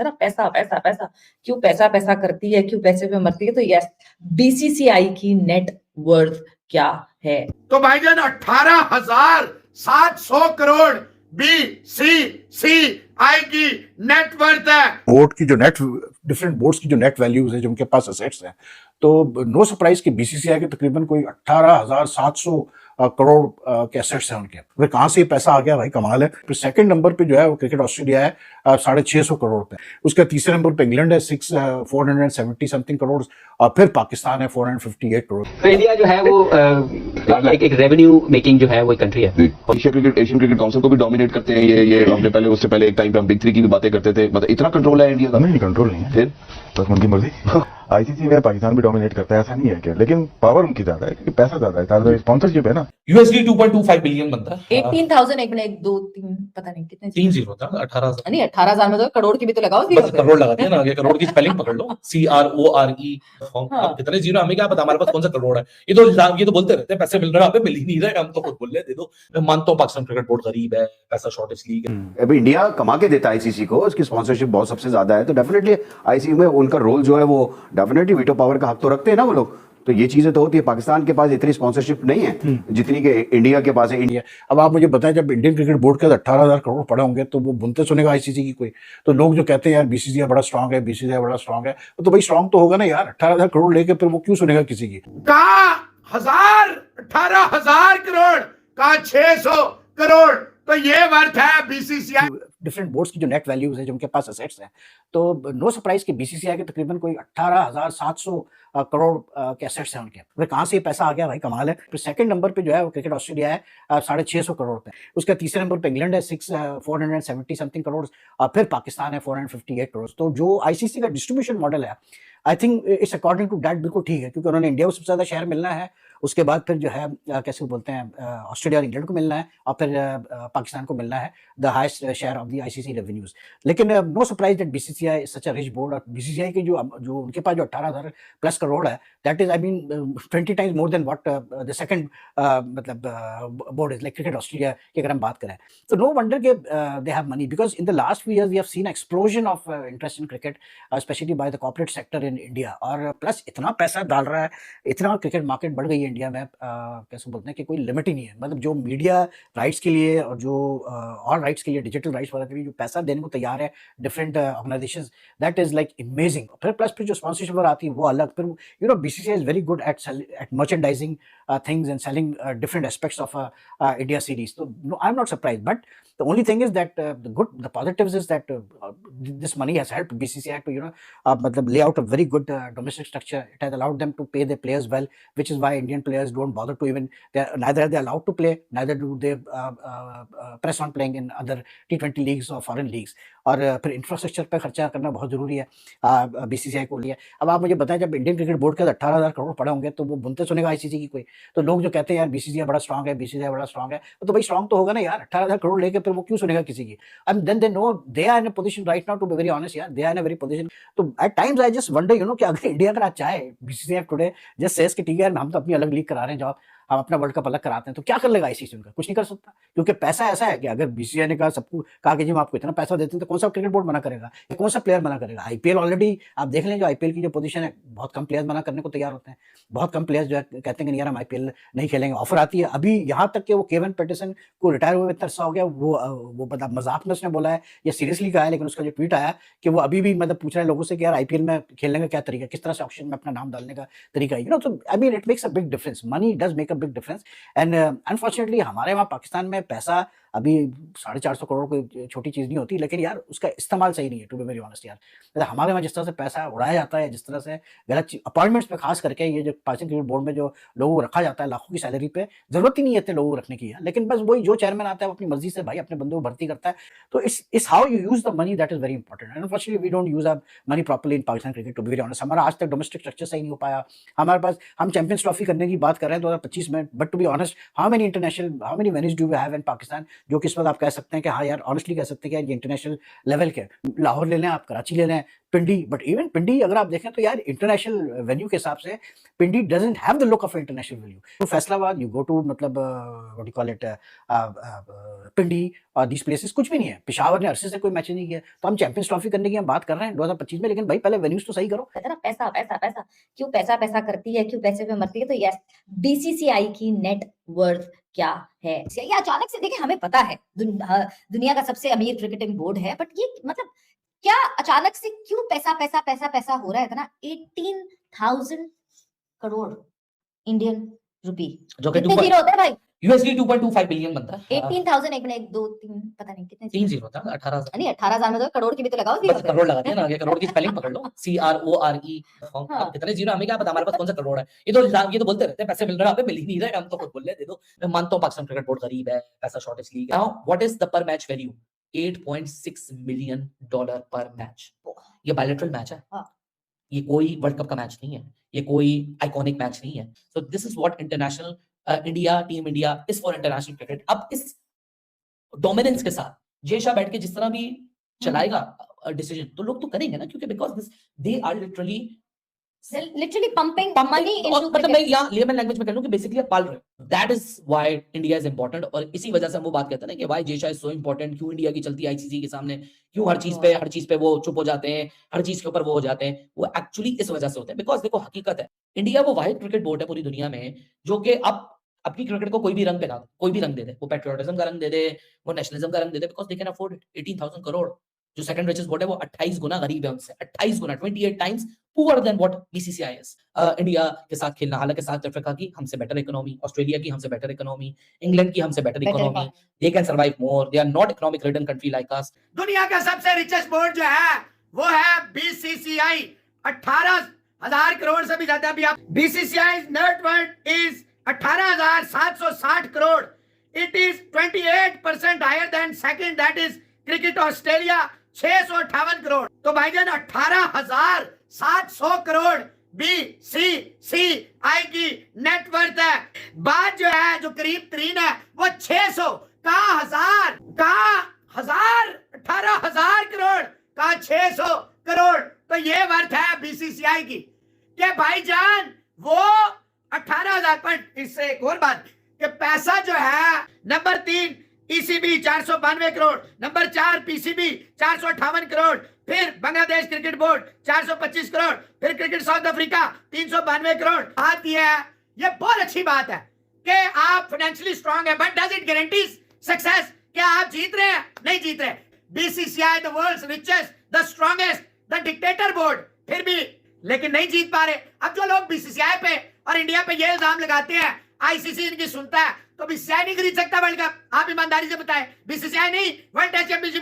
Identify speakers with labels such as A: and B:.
A: कहते हैं ना पैसा पैसा पैसा, क्यों पैसा पैसा करती है, क्यों पैसे पे मरती है। तो यस, बीसीसीआई की नेट वर्थ क्या है?
B: तो भाईजान 18,700 करोड़ बीसीसीआई की नेट वर्थ है।
C: बोर्ड की जो नेट, डिफरेंट बोर्ड्स की जो नेट वैल्यूज है, जो उनके पास असेट्स हैं, तो नो सरप्राइज कि बीसीसीआई के तकरीबन कोई 18,700 करोड़ के एसेट्स हैं उनके। फिर कहाँ से ये पैसा आ गया भाई, कमाल है। फिर सेकंड नंबर पे जो है वो क्रिकेट ऑस्ट्रेलिया है 650 करोड़ पे। उसका तीसरे नंबर पे इंग्लैंड है 470 समथिंग करोड़, और फिर पाकिस्तान है 458 करोड़।
D: तो इंडिया जो है वो एक रेवेन्यू मेकिंग जो है वो कंट्री है।
E: एशियन क्रिकेट काउंसिल को भी डोमिनेट करते हैं ये हमने पहले, उससे पहले एक टाइम पे हम बिग 3 की भी बातें करते थे। मतलब इतना कंट्रोल है इंडिया का?
F: नहीं, कंट्रोल नहीं है,
E: फिर
F: बस उनकी मर्जी। आईसीसी में पाकिस्तान भी डोमिनेट करता है, ऐसा नहीं है क्या, लेकिन पावर उनकी ज्यादा है क्योंकि पैसा ज्यादा है, ज्यादा स्पॉन्सरशिप है ना।
G: यूएसडी 2.25 बिलियन बनता है।
A: 18,000 एक मिनट 2 3 पता नहीं कितने
G: 3-0 था 18,000
A: नहीं 18,000 में तो करोड़ की भी तो लगाओ।
G: बस करोड़ लगाते हैं ना, ये करोड़ की स्पेलिंग पकड़ लो, CRORE।
A: हाँ।
G: कितने जीरो हमें क्या पता, हमारे पास कौन सा करोड़ है। ये तो बोलते रहते हैं पैसे मिल रहे हैं, हमें मिल ही नहीं रहे, हम तो खुद बोल रहे दे दो। मैं मानता हूँ पाकिस्तान क्रिकेट बोर्ड गरीब है, पैसा शॉर्टेज लीग है।
H: अभी इंडिया कमा के देता है आईसीसी को, उसकी स्पॉन्सरशिप बहुत सबसे ज्यादा है, तो डेफिनेटली आईसीसी में उनका रोल जो है वो डेफिनेटली वीटो पावर का हक तो रखते हैं ना वो लोग। तो ये चीजें तो होती है। पाकिस्तान के पास इतनी स्पॉन्सरशिप नहीं है जितनी कि इंडिया के पास है। इंडिया,
C: अब आप मुझे बताएं, जब इंडियन क्रिकेट बोर्ड के 18,000 करोड़ पड़े होंगे तो वो बुनते सुनेगा आईसीसी की कोई? तो लोग जो कहते हैं यार बीसीसीआई बड़ा स्ट्रांग है, बीसीसीआई बड़ा स्ट्रांग है, तो भाई स्ट्रांग तो होगा ना यार। 18,000 करोड़ लेके फिर वो क्यों सुनेगा किसी की?
B: कहा 18,000 करोड़, कहा 600 करोड़, तो ये वर्थ है बीसीसीआई।
C: डिफरेंट बोर्ड्स की जो नेट वैल्यूज है, जो उनके पास असेट्स हैं, तो नो सरप्राइज कि बीसीसीआई के तकरीबन कोई 18,700 करोड़ के एसेट्स हैं उनके। फिर कहाँ से ये पैसा आ गया भाई, कमाल है। फिर सेकंड नंबर पे जो है वो क्रिकेट ऑस्ट्रेलिया है 650 करोड़ पे। उसका तीसरे नंबर पे इंग्लैंड है 470 समथिंग करोड़, और फिर पाकिस्तान है 458 करोड़। तो जो आईसीसी का डिस्ट्रीब्यूशन मॉडल है, I think it's according to that बिल्कुल ठीक है, क्योंकि उन्होंने इंडिया को सबसे ज्यादा शेयर मिलना है, उसके बाद फिर जो है कैसे बोलते हैं ऑस्ट्रेलिया और इंग्लैंड को मिलना है, और फिर पाकिस्तान को मिलना है the highest share of the ICC revenues. लेकिन no surprise that BCCI such a rich board, और बीसीसीआई की जो उनके पास जो 18,000 प्लस करोड़ है, that is I mean 20 times more than what the second मतलब board is like cricket Australia की अगर हम बात करें। तो नो वंडर के they have money, because in the last few years we have seen explosion of interest in cricket, especially by the corporate sector in India। और plus इतना पैसा डाल रहा है, इतना क्रिकेट मार्केट बढ़ गई है इंडिया में, कैसे बोलते हैं कि कोई लिमिट ही नहीं है। मतलब जो मीडिया राइट्स के लिए और जो और राइट्स के लिए, डिजिटल राइट्स वगैरह के लिए जो पैसा देने को तैयार है different organisations, that is like amazing. फिर प्लस फिर जो स्पॉन्सरशिप वगैरह आती है वो अलग। फिर BCCI is very good at merchandising things and selling different aspects of India series. So no, I'm not surprised. But the only thing is that the positives is that this money has helped BCCI to matlab lay out a very good domestic structure. It has allowed them to pay their players well, which is why Indian players don't bother to even neither are they allowed to play, neither do they press on playing in other T20 leagues or foreign leagues. और फिर infrastructure पे खर्चा करना बहुत जरूरी है BCCI को लिए। अब आप मुझे बताएं, जब इंडियन क्रिकेट बोर्ड के 18,000 करोड़ पड़े होंगे तो वो बुनते सुनेगा आईसीसी की कोई? तो लोग जो कहते हैं यार बीसीसीआई बड़ा स्ट्रांग है, बीसीसीआई बड़ा स्ट्रांग है, तो भाई स्ट्रांग तो होगा ना यार। 18,000 करोड़ लेके फिर वो क्यों सुनेगा किसी की? And then they know they are in a position right now, to be very honest यार, they are in a very position. तो at times I just wonder कि अगर इंडिया अगर आज चाहे, बीसीसीआई टुडे जस्ट सेज कि ठीक है हम तो अपनी अलग लीग करा रहे हैं, जॉब हम अपना वर्ल्ड कप अलग कराते हैं, तो क्या कर लेगा आईसीसी? उनका कुछ नहीं कर सकता, क्योंकि पैसा ऐसा है कि अगर बीसीसीआई ने कहा सबको कहा कि जी हम आपको इतना पैसा देते हैं, तो कौन सा क्रिकेट बोर्ड मना करेगा, कौन सा प्लेयर मना करेगा? आईपीएल ऑलरेडी आप देख लें, जो आईपीएल की जो पोजीशन है, बहुत कम प्लेयर्स मना करने को तैयार होते हैं, बहुत कम प्लेयर्स जो है कहते हैं कि यार हम आईपीएल नहीं खेलेंगे। ऑफर आती है, अभी यहाँ तक कि वो केवन पैटरसन को रिटायर हुए इतना अरसा हो गया, वो मतलब मजाक में उसने बोला है या सीरियसली कहा है, लेकिन उसका जो ट्वीट आया कि वो अभी भी मतलब पूछ रहे हैं लोगों से कि यार आईपीएल में खेलने का क्या तरीका, किस तरह से ऑप्शन में अपना नाम डालने का तरीका है। तो I mean it makes a big difference, money does make a big difference. And unfortunately हमारे वहाँ पाकिस्तान में पैसा अभी 450 करोड़ कोई छोटी चीज़ नहीं होती, लेकिन यार उसका इस्तेमाल सही नहीं है, टू बी वेरी ऑनेस्ट यार। मतलब हमारे वहाँ जिस तरह से पैसा उड़ाया जाता है, जिस तरह से गलत अपॉइंटमेंट्स पे खास करके, ये जो पाकिस्तान क्रिकेट बोर्ड में जो लोगों को रखा जाता है लाखों की सैलरी पे, जरूरत ही नहीं है इतने लोगों को रखने की है, लेकिन बस वही जो चेयरमैन आता है वो अपनी मर्जी से भाई अपने बंदों को भर्ती करता है। तो इस how you use the money, that is very important. Unfortunately we don't use a money properly in Pakistan cricket, to be very honest. हमारा आज तक डोमेस्टिक स्ट्रक्चर सही नहीं हो पाया हमारे पास। हम चैंपियंस ट्रॉफी करने की बात कर रहे हैं 2025 में, but to be honest how many venues do we have in Pakistan, जो कि इस वक्त आप कह सकते हैं कि हाँ यार ऑनेस्टली कह सकते हैं कि यार ये इंटरनेशनल लेवल के। लाहौर ले लें आप, कराची ले लें, पिंडी, बट इवन पिंडी अगर आप देखें तो यार इंटरनेशनल वेन्यू के हिसाब से Pindi doesn't have the look of international venue. तो फैसलाबाद, यू गो टू मतलब what you call it, Pindi और दिस प्लेसेस कुछ भी नहीं है। पेशावर ने अरसे से कोई मैच नहीं किया, तो हम चैंपियंस ट्रॉफी करने की हम बात कर रहे हैं 2025 में, लेकिन भाई पहले वेन्यूज तो सही करो।
A: कहते हैं ना पैसा पैसा पैसा, क्यों पैसा पैसा करती है, क्यों पैसे पे मरती है? तो यस, बीसीसीआई की नेट वर्थ क्या है? ये अचानक से देखिए, हमें पता है दुनिया का सबसे अमीर क्रिकेटिंग बोर्ड है, बट ये मतलब क्या अचानक से क्यों पैसा पैसा पैसा पैसा हो रहा है इतना? 18,000 करोड़ इंडियन रुपी,
G: जो कि
A: कितने जीरो होते हैं भाई?
G: यूएसडी 2.25 बिलियन बनता है।
A: 18,000, एक मिनट, 1 2 3 पता नहीं कितने,
G: 3 जीरो होता है, 18,000।
A: नहीं 18,000 में तो करोड़ की भी तो लगाओ जीरो
G: बस करोड़ लगा दिया ना, आगे करोड़ की स्पेलिंग पकड़ लो, CRORE।
A: हाँ।
G: कितने जीरो हमें क्या पता, हमारे पास कौन सा करोड़ है? ये तो बोलते रहते हैं पैसे मिल रहे हैं, हमें मिल ही नहीं रहे, हम तो खुद बोल रहे हैं दे दो। मैं मानता हूं पाकिस्तान क्रिकेट बोर्ड गरीब है, पैसा शॉर्टेज लीग है। नाउ व्हाट इज द पर मैच वैल्यू? $8.6 मिलियन पर मैच। ये बायलैटरल मैच है,
A: हाँ।
G: ये कोई वर्ल्ड कप का मैच नहीं है, ये कोई आइकॉनिक मैच नहीं है। So this is what international India, team India is for international cricket. अब इस डोमिनेंस के साथ जय शाह बैठ के जिस तरह भी चलाएगा डिसीजन, तो लोग तो करेंगे ना, क्योंकि because this they are literally
A: pumping money into,
G: मतलब मैं यहाँ लेमन लैंग्वेज में कह लूं कि बेसिकली आप पाल रहे हो। That is why India is important, और इसी वजह से हम वो बात कहते हैं ना कि why Jay Shah is so important, क्यों इंडिया की चलती है आईसीसी के सामने, क्यों हर चीज पे वो चुप हो जाते हैं, हर चीज के ऊपर वो हो जाते हैं। वो एक्चुअली इस वजह से होते हैं, बिकॉज देखो हकीकत है, इंडिया वो वाहिद क्रिकेट बोर्ड है पूरी दुनिया में जो कि अब अपनी क्रिकेट को कोई भी रंग पहना दे, कोई भी रंग दे दे, वो पेट्रियोटिज्म का रंग दे दे, वो नेशनलिज्म का रंग दे दे, because they can afford it. 18,000 crore, जो सेकंड रिचेस्ट बोर्ड है वो 28 गुना गरीब है उनसे, 28 गुना, 28 times poor than what BCCI is. India के साथ खेलना, हालांकि साउथ अफ्रीका की हमसे बेटर इकोनॉमी, ऑस्ट्रेलिया की हमसे बेटर इकोनॉमी, इंग्लैंड की हमसे better economy, they can survive more, they are not economic ridden country like us.
B: दुनिया का सबसे रिचेस्ट बोर्ड जो है वो है बीसीसीआई, 18,000 करोड़ से भी ज्यादा। भी आप BCCI net worth is 18,760 crore. It is 28% higher than second, that is cricket Australia, 658 crore. तो भाईजान 18,700 करोड़ बीसीसीआई की नेटवर्थ है। बात जो है जो करीब तरीन है वो 600 का हजार 18,000 करोड़ का 600 करोड़। तो ये वर्थ है बीसीसीआई की कि भाईजान वो 18,000। पर इससे एक और बात कि पैसा जो है number 3 ECB 492 crore, number 4 PCB 458 crore, फिर बांग्लादेश क्रिकेट बोर्ड 425 करोड़, फिर क्रिकेट साउथ अफ्रीका 392 करोड़। आती है, ये बहुत अच्छी बात है कि आप फाइनेंशियली स्ट्रांग है, but does it guarantee success? क्या आप जीत रहे हैं? नहीं जीत रहे। BCCI the world's richest, the strongest, the dictator board, फिर भी लेकिन नहीं जीत पा रहे। अब जो लोग बीसीसीआई पे और इंडिया पे ये इल्जाम लगाते हैं आईसीसी इनकी सुनता है, तो बीसीसीआई नहीं खरीद सकता वर्ल्ड कप। आप ईमानदारी से बताएं, बीसीसीआई नहीं वर्ल्ड टेस्ट चैंपियनशिप